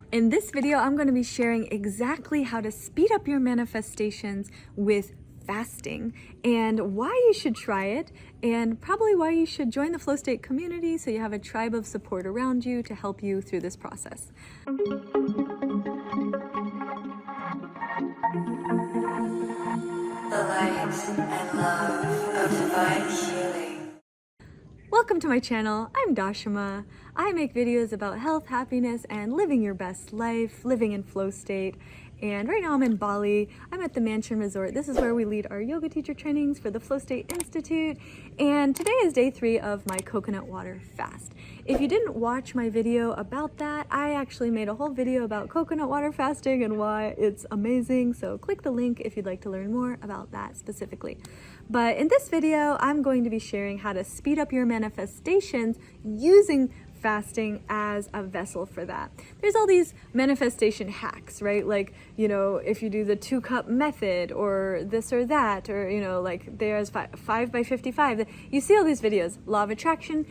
In this video, I'm going to be sharing exactly how to speed up your manifestations with fasting and why you should try it, and probably why you should join the Flow State community so you have a tribe of support around you to help you through this process. The light and love of divine healing. Welcome to my channel. I'm Dashama. I make videos about health, happiness, and living your best life, living in flow state. And right now I'm in Bali. I'm at the Mansion Resort. This is where we lead our yoga teacher trainings for the Flow State Institute. And today is day 3 of my coconut water fast. If you didn't watch my video about that, I actually made a whole video about coconut water fasting and why it's amazing. So click the link if you'd like to learn more about that specifically. But in this video, I'm going to be sharing how to speed up your manifestations using fasting as a vessel for that. There's all these manifestation hacks, right? Like, you know, if you do the 2-cup method or this or that, or, you know, like there's 5 by 55. You see all these videos, law of attraction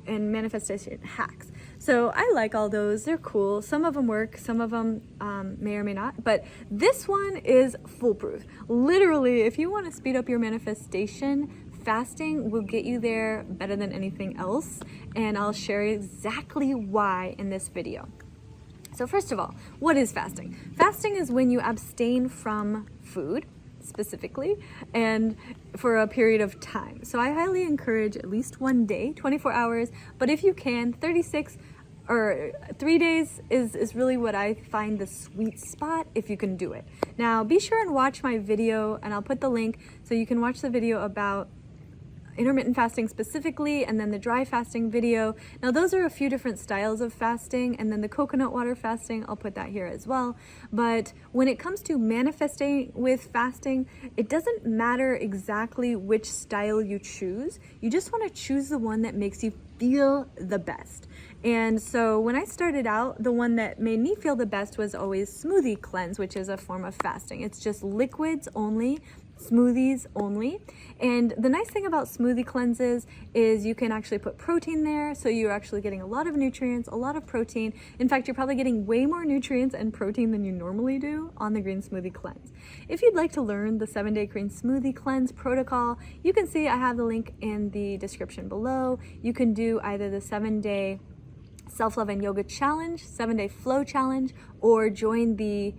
and manifestation hacks. So I like all those. They're cool. Some of them work, some of them may or may not, but this one is foolproof. Literally, if you want to speed up your manifestation, fasting will get you there better than anything else, and I'll share exactly why in this video. So first of all, what is fasting? Fasting is when you abstain from food, specifically, and for a period of time. So I highly encourage at least one day, 24 hours, but if you can, 36 or 3 days is really what I find the sweet spot if you can do it. Now, be sure and watch my video, and I'll put the link so you can watch the video about intermittent fasting specifically, and then the dry fasting video. Now those are a few different styles of fasting, and then the coconut water fasting, I'll put that here as well. But when it comes to manifesting with fasting, it doesn't matter exactly which style you choose. You just want to choose the one that makes you feel the best. And so when I started out, the one that made me feel the best was always smoothie cleanse, which is a form of fasting. It's just liquids only, smoothies only. And the nice thing about smoothie cleanses is you can actually put protein there, so you're actually getting a lot of nutrients, a lot of protein. In fact, you're probably getting way more nutrients and protein than you normally do on the green smoothie cleanse. If you'd like to learn the 7-day green smoothie cleanse protocol, you can see I have the link in the description below. You can do either the 7-day self-love and yoga challenge, 7-day flow challenge, or join the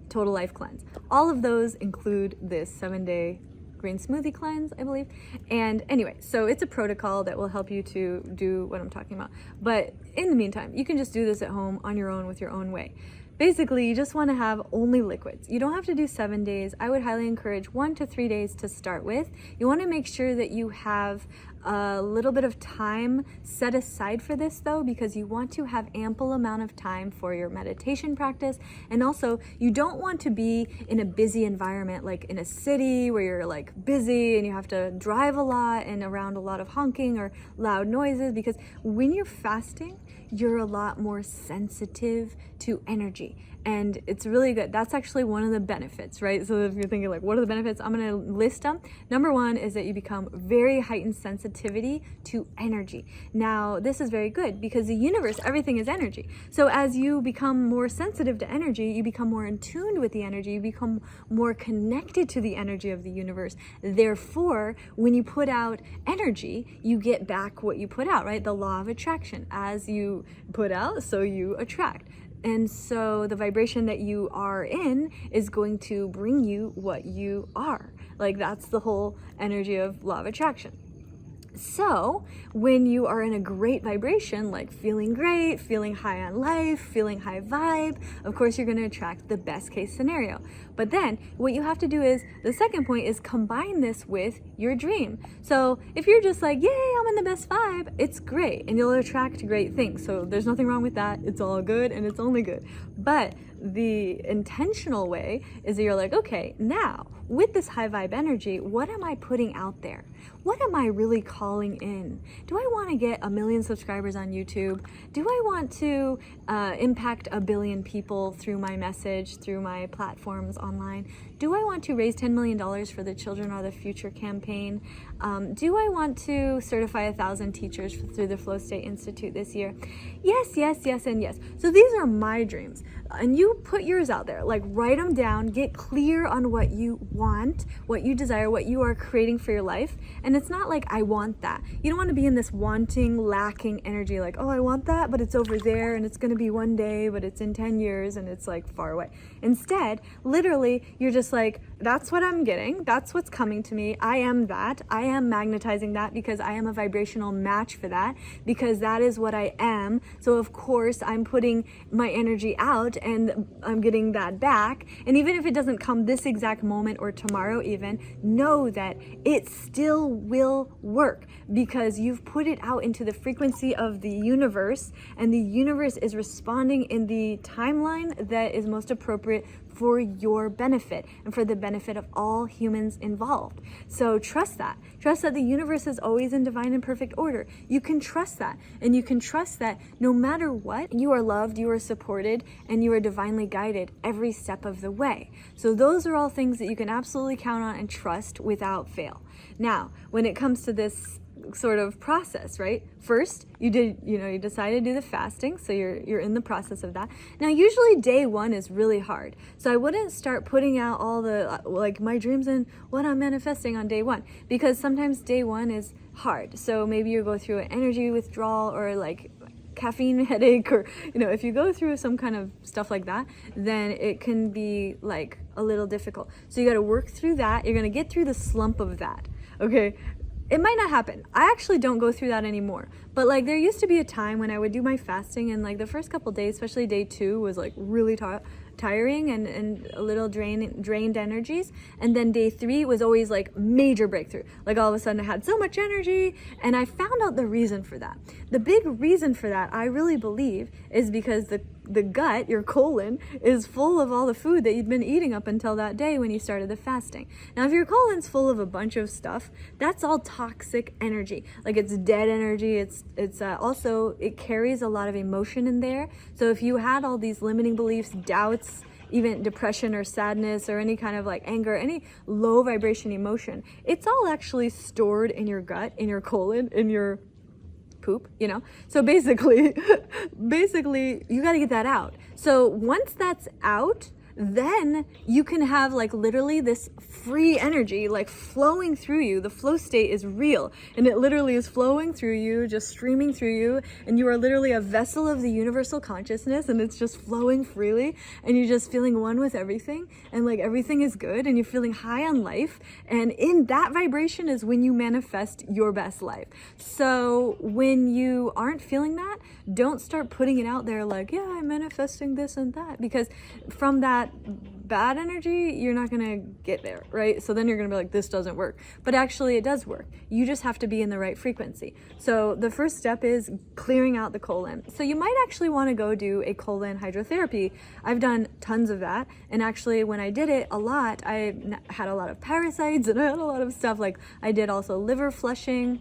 Total Life Cleanse. All of those include this 7-day green smoothie cleanse, I believe. And anyway, so it's a protocol that will help you to do what I'm talking about. But in the meantime, you can just do this at home on your own with your own way. Basically, you just want to have only liquids. You don't have to do 7 days. I would highly encourage 1 to 3 days to start with. You want to make sure that you have a little bit of time set aside for this though, because you want to have ample amount of time for your meditation practice. And also, you don't want to be in a busy environment, like in a city where you're like busy and you have to drive a lot and around a lot of honking or loud noises, because when you're fasting, you're a lot more sensitive to energy, and it's really good. That's actually one of the benefits, right? So if you're thinking like, what are the benefits? I'm going to list them. Number 1 is that you become very heightened sensitivity to energy. Now, this is very good because the universe, everything is energy. So as you become more sensitive to energy, you become more in tune with the energy, you become more connected to the energy of the universe. Therefore, when you put out energy, you get back what you put out, right? The law of attraction. As you put out, so you attract. And so the vibration that you are in is going to bring you what you are. Like, that's the whole energy of law of attraction. So when you are in a great vibration, like feeling great, feeling high on life, feeling high vibe, of course you're going to attract the best case scenario. But then what you have to do is, the second point is combine this with your dream. So if you're just like, yay, I'm in the best vibe, it's great and you'll attract great things. So there's nothing wrong with that. It's all good and it's only good. But the intentional way is that you're like, okay, now with this high vibe energy, what am I putting out there? What am I really calling calling in? Do I want to get 1 million subscribers on YouTube? Do I want to impact 1 billion people through my message, through my platforms online? Do I want to raise $10 million for the Children Are the Future campaign? Do I want to certify 1,000 teachers through the Flow State Institute this year? Yes, yes, yes, and yes. So these are my dreams. And you put yours out there, like write them down, get clear on what you want, what you desire, what you are creating for your life. And it's not like I want that. You don't want to be in this wanting, lacking energy, like, oh, I want that, but it's over there and it's going to be one day, but it's in 10 years and it's like far away. Instead, literally, you're just like, that's what I'm getting. That's what's coming to me. I am that. I am magnetizing that because I am a vibrational match for that, because that is what I am. So of course I'm putting my energy out and I'm getting that back. And even if it doesn't come this exact moment or tomorrow even, know that it still will work because you've put it out into the frequency of the universe, and the universe is responding in the timeline that is most appropriate for your benefit and for the benefit of all humans involved. So trust that. Trust that the universe is always in divine and perfect order. You can trust that. And you can trust that no matter what, you are loved, you are supported, and you are divinely guided every step of the way. So those are all things that you can absolutely count on and trust without fail. Now, when it comes to this sort of process, right? First, you decided to do the fasting, so you're in the process of that. Now, usually day one is really hard, so I wouldn't start putting out all the like my dreams and what I'm manifesting on day one, because sometimes day one is hard. So maybe you go through an energy withdrawal or like caffeine headache, or if you go through some kind of stuff like that, then it can be like a little difficult. So you got to work through that. You're going to get through the slump of that. Okay. It might not happen. I actually don't go through that anymore. But like there used to be a time when I would do my fasting, and like the first couple days, especially day 2, was like really tiring and a little drained energies. And then day 3 was always like major breakthrough. Like all of a sudden I had so much energy, and I found out the reason for that. The big reason for that, I really believe, is because the gut, your colon, is full of all the food that you'd been eating up until that day when you started the fasting. Now, if your colon's full of a bunch of stuff, that's all toxic energy. Like it's dead energy. It's also, it carries a lot of emotion in there. So if you had all these limiting beliefs, doubts, even depression or sadness or any kind of like anger, any low vibration emotion, it's all actually stored in your gut, in your colon, in your poop, so basically you got to get that out. So once that's out, then you can have like literally this free energy like flowing through you. The flow state is real, and it literally is flowing through you, just streaming through you, and you are literally a vessel of the universal consciousness, and it's just flowing freely, and you're just feeling one with everything, and like everything is good, and you're feeling high on life. And in that vibration is when you manifest your best life. So when you aren't feeling that, don't start putting it out there like, yeah, I'm manifesting this and that, because from that bad energy, you're not gonna get there, right? So then you're gonna be like, this doesn't work. But actually it does work. You just have to be in the right frequency. So the first step is clearing out the colon. So you might actually want to go do a colon hydrotherapy. I've done tons of that, and actually when I did it a lot, I had a lot of parasites and I had a lot of stuff. Like I did also liver flushing,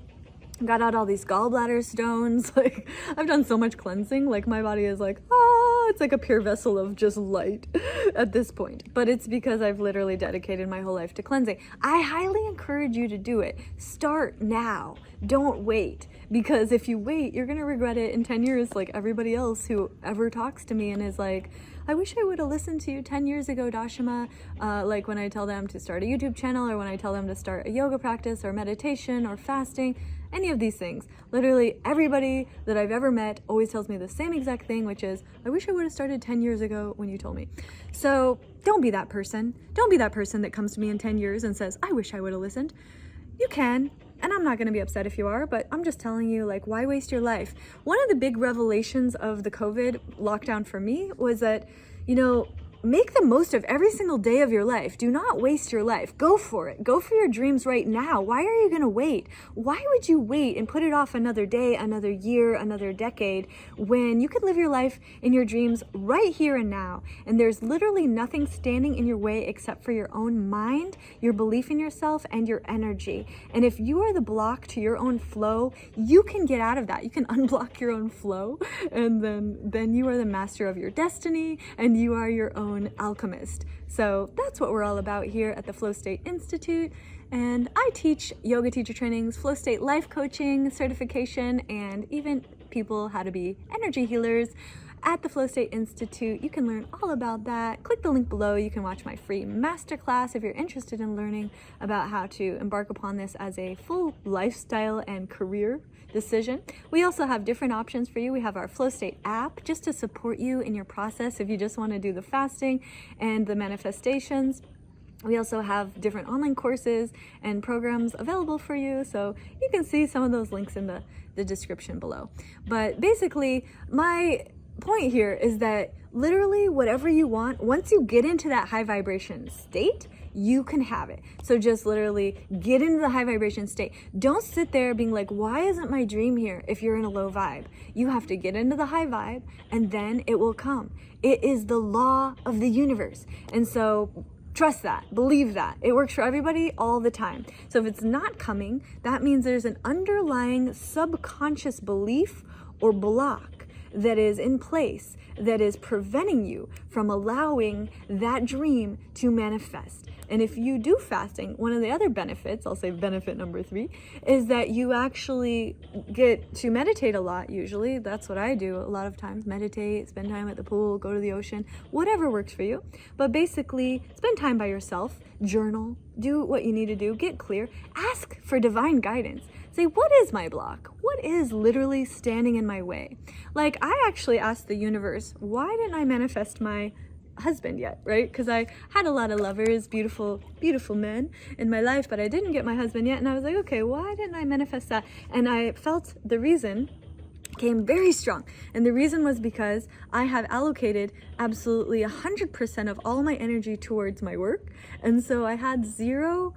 got out all these gallbladder stones. Like I've done so much cleansing, like my body is like, it's like a pure vessel of just light at this point. But it's because I've literally dedicated my whole life to cleansing. I highly encourage you to do it. Start now. Don't wait. Because if you wait, you're going to regret it in 10 years, like everybody else who ever talks to me and is like, I wish I would have listened to you 10 years ago, Dashama. Like when I tell them to start a YouTube channel, or when I tell them to start a yoga practice or meditation or fasting, any of these things. Literally everybody that I've ever met always tells me the same exact thing, which is, I wish I would have started 10 years ago when you told me. So don't be that person. Don't be that person that comes to me in 10 years and says, I wish I would have listened. You can. And I'm not going to be upset if you are, but I'm just telling you, like, why waste your life? One of the big revelations of the COVID lockdown for me was that, make the most of every single day of your life. Do not waste your life. Go for it. Go for your dreams right now. Why are you going to wait? Why would you wait and put it off another day, another year, another decade when you could live your life in your dreams right here and now? And there's literally nothing standing in your way except for your own mind, your belief in yourself, and your energy. And if you are the block to your own flow, you can get out of that. You can unblock your own flow, and then you are the master of your destiny, and you are your own alchemist. So that's what we're all about here at the Flow State Institute. And I teach yoga teacher trainings, flow state life coaching certification, and even people how to be energy healers at the Flow State Institute. You can learn all about that. Click the link below. You can watch my free masterclass if you're interested in learning about how to embark upon this as a full lifestyle and career decision. We also have different options for you. We have our Flow State app just to support you in your process if you just want to do the fasting and the manifestations. We also have different online courses and programs available for you, so you can see some of those links in the description below. But basically, my point here is that literally whatever you want, once you get into that high vibration state, you can have it. So just literally get into the high vibration state. Don't sit there being like, why isn't my dream here if you're in a low vibe? You have to get into the high vibe and then it will come. It is the law of the universe. And so trust that, believe that. It works for everybody all the time. So if it's not coming, that means there's an underlying subconscious belief or block that is in place that is preventing you from allowing that dream to manifest. And if you do fasting, one of the other benefits, I'll say benefit number 3, is that you actually get to meditate a lot usually. That's what I do a lot of times, meditate, spend time at the pool, go to the ocean, whatever works for you. But basically, spend time by yourself, journal, do what you need to do, get clear, ask for divine guidance. Say, what is my block? What is literally standing in my way? Like, I actually asked the universe, why didn't I manifest my husband yet, right? Because I had a lot of lovers, beautiful men in my life, but I didn't get my husband yet. And I was like, okay, why didn't I manifest that? And I felt the reason came very strong. And the reason was because I have allocated absolutely 100% of all my energy towards my work. And so I had zero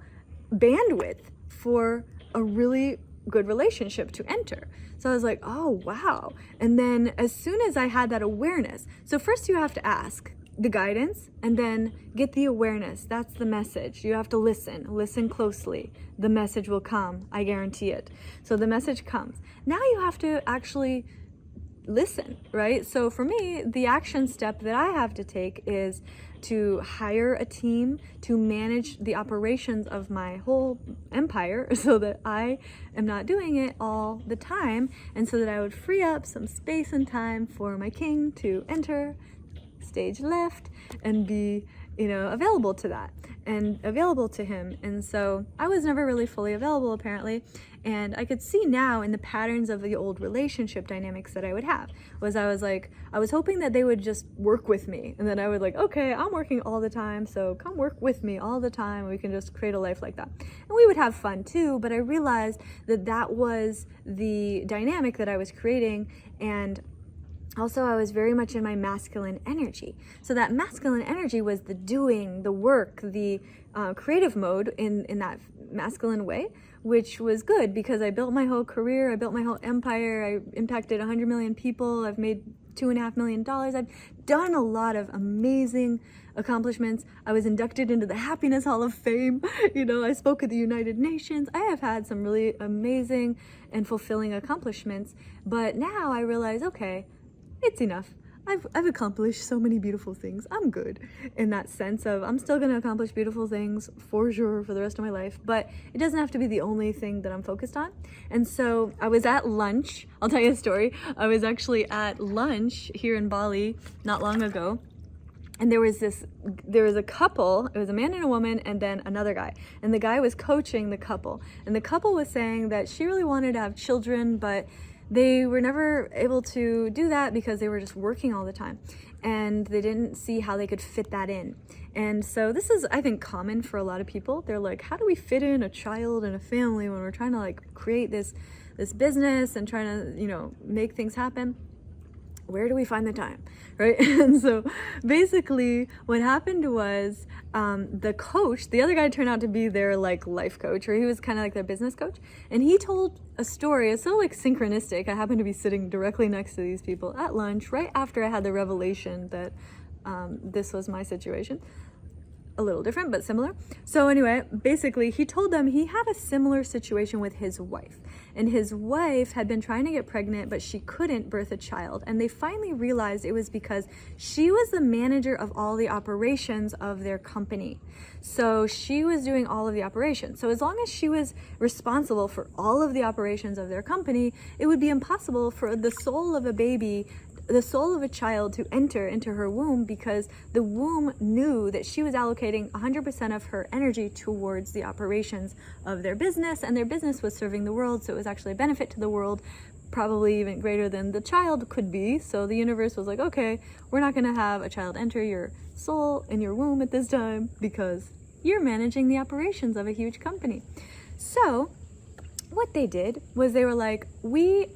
bandwidth for a really good relationship to enter. So I was like, oh, wow. And then as soon as I had that awareness, so first you have to ask the guidance and then get the awareness. That's the message. You have to listen closely. The message will come. I guarantee it. So the message comes. Now you have to actually listen, right? So for me, the action step that I have to take is to hire a team to manage the operations of my whole empire so that I am not doing it all the time, and so that I would free up some space and time for my king to enter stage left and be, available to that and available to him. And so I was never really fully available apparently. And I could see now in the patterns of the old relationship dynamics that I would have I was hoping that they would just work with me. And then I would okay, I'm working all the time, so come work with me all the time. We can just create a life like that. And we would have fun too, but I realized that that was the dynamic that I was creating. And also, I was very much in my masculine energy. So that masculine energy was the doing, the work, the creative mode in that masculine way, which was good because I built my whole career, I built my whole empire, I impacted 100 million people, I've made $2.5 million. I've done a lot of amazing accomplishments. I was inducted into the Happiness Hall of Fame. I spoke at the United Nations. I have had some really amazing and fulfilling accomplishments. But now I realize, okay, it's enough. I've accomplished so many beautiful things. I'm good in that sense of I'm still going to accomplish beautiful things for sure for the rest of my life, but it doesn't have to be the only thing that I'm focused on. And so I was at lunch. I'll tell you a story. I was actually at lunch here in Bali not long ago. And there was a couple, it was a man and a woman, and then another guy. And the guy was coaching the couple. And the couple was saying that she really wanted to have children, but they were never able to do that because they were just working all the time. And they didn't see how they could fit that in. And so this is, I think, common for a lot of people. They're like, how do we fit in a child and a family when we're trying to create this business and trying to, make things happen? where do we find the time, right? And so basically what happened was the coach, the other guy turned out to be their like life coach, or he was kind of like their business coach, and he told a story. It's so like synchronistic. I happened to be sitting directly next to these people at lunch right after I had the revelation that this was my situation. A little different, but similar. So anyway, basically he told them he had a similar situation with his wife, and his wife had been trying to get pregnant, but she couldn't birth a child. And they finally realized it was because she was the manager of all the operations of their company. So she was doing all of the operations. So as long as she was responsible for all of the operations of their company, it would be impossible for the soul of a baby, the soul of a child, to enter into her womb, because the womb knew that she was allocating 100% of her energy towards the operations of their business, and their business was serving the world, so it was actually a benefit to the world, probably even greater than the child could be. So the universe was like, okay, we're not going to have a child enter your soul in your womb at this time because you're managing the operations of a huge company. So what they did was they were like, we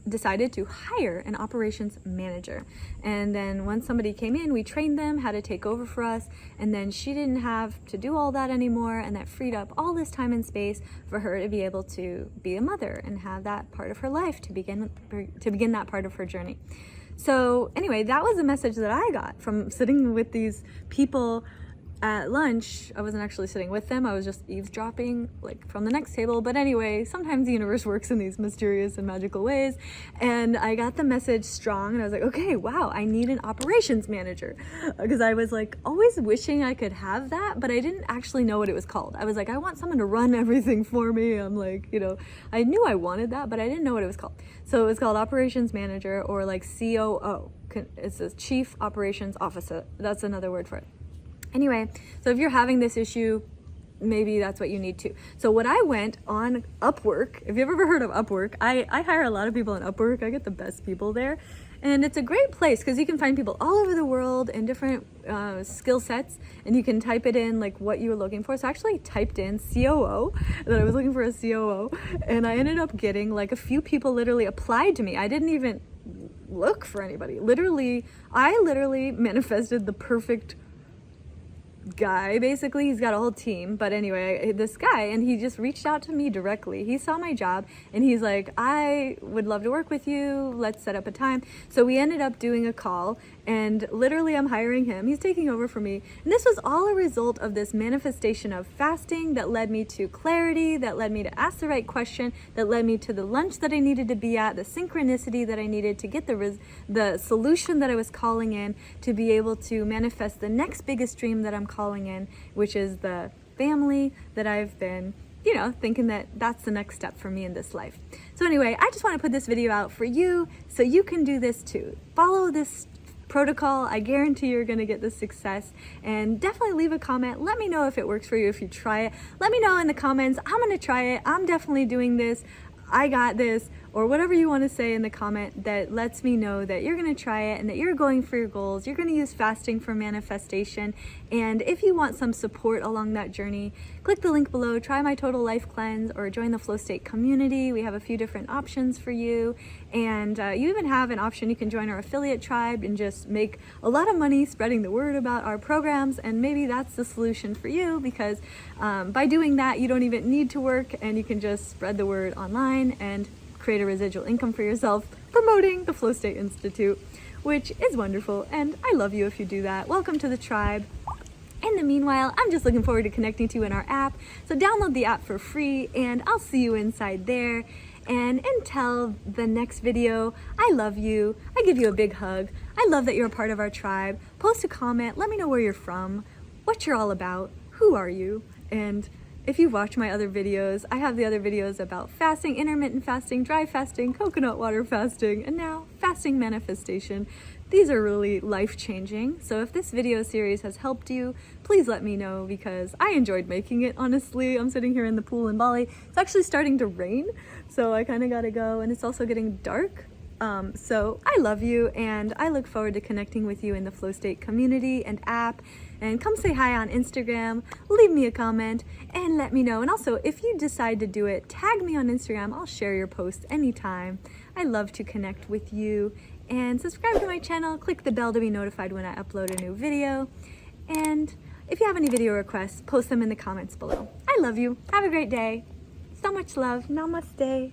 decided to hire an operations manager. And then once somebody came in, we trained them how to take over for us, and then she didn't have to do all that anymore, and that freed up all this time and space for her to be able to be a mother and have that part of her life to begin that part of her journey. So anyway, that was the message that I got from sitting with these people at lunch. I wasn't actually sitting with them, I was just eavesdropping like from the next table. But anyway, sometimes the universe works in these mysterious and magical ways, and I got the message strong, and I was like, okay, wow, I need an operations manager, because I was like always wishing I could have that, but I didn't actually know what it was called. I was like, I want someone to run everything for me. I'm like, you know, I knew I wanted that, but I didn't know what it was called. So it was called operations manager, or like COO. It's a chief operations officer, that's another word for it. Anyway, so if you're having this issue, maybe that's what you need to. So what I went on Upwork, if you've ever heard of Upwork, I hire a lot of people on Upwork. I get the best people there. And it's a great place because you can find people all over the world in different skill sets, and you can type it in like what you were looking for. So I actually typed in COO, that I was looking for a COO, and I ended up getting like a few people literally applied to me. I didn't even look for anybody. I literally manifested the perfect guy. Basically, he's got a whole team, but anyway, this guy, and he just reached out to me directly. He saw my job and he's like, I would love to work with you, let's set up a time. So we ended up doing a call, and literally I'm hiring him, he's taking over for me, and this was all a result of this manifestation of fasting that led me to clarity, that led me to ask the right question, that led me to the lunch that I needed to be at, the synchronicity that I needed to get the solution that I was calling in, to be able to manifest the next biggest dream that I'm calling in, which is the family that I've been, you know, thinking that that's the next step for me in this life. So anyway, I just want to put this video out for you so you can do this too. Follow this protocol. I guarantee you're going to get the success, and definitely leave a comment. Let me know if it works for you, if you try it. Let me know in the comments, I'm going to try it, I'm definitely doing this, I got this, or whatever you want to say in the comment that lets me know that you're going to try it and that you're going for your goals. You're going to use fasting for manifestation. And if you want some support along that journey, click the link below, try my total life cleanse, or join the Flow State community. We have a few different options for you. And you even have an option, you can join our affiliate tribe and just make a lot of money spreading the word about our programs. And maybe that's the solution for you, because by doing that, you don't even need to work, and you can just spread the word online and create a residual income for yourself, promoting the Flow State Institute, which is wonderful, and I love you if you do that. Welcome to the tribe. In the meanwhile, I'm just looking forward to connecting to you in our app, so download the app for free, and I'll see you inside there. And until the next video, I love you, I give you a big hug, I love that you're a part of our tribe. Post a comment, let me know where you're from, what you're all about, who are you, and if you've watched my other videos, I have the other videos about fasting, intermittent fasting, dry fasting, coconut water fasting, and now fasting manifestation. These are really life-changing. So if this video series has helped you, please let me know, because I enjoyed making it, honestly. I'm sitting here in the pool in Bali. It's actually starting to rain, so I kind of gotta go, and it's also getting dark. So I love you, and I look forward to connecting with you in the Flow State community and app. And come say hi on Instagram, leave me a comment, and let me know. And also, if you decide to do it, tag me on Instagram. I'll share your posts anytime. I love to connect with you. and subscribe to my channel. Click the bell to be notified when I upload a new video. And if you have any video requests, post them in the comments below. I love you. Have a great day. So much love. Namaste.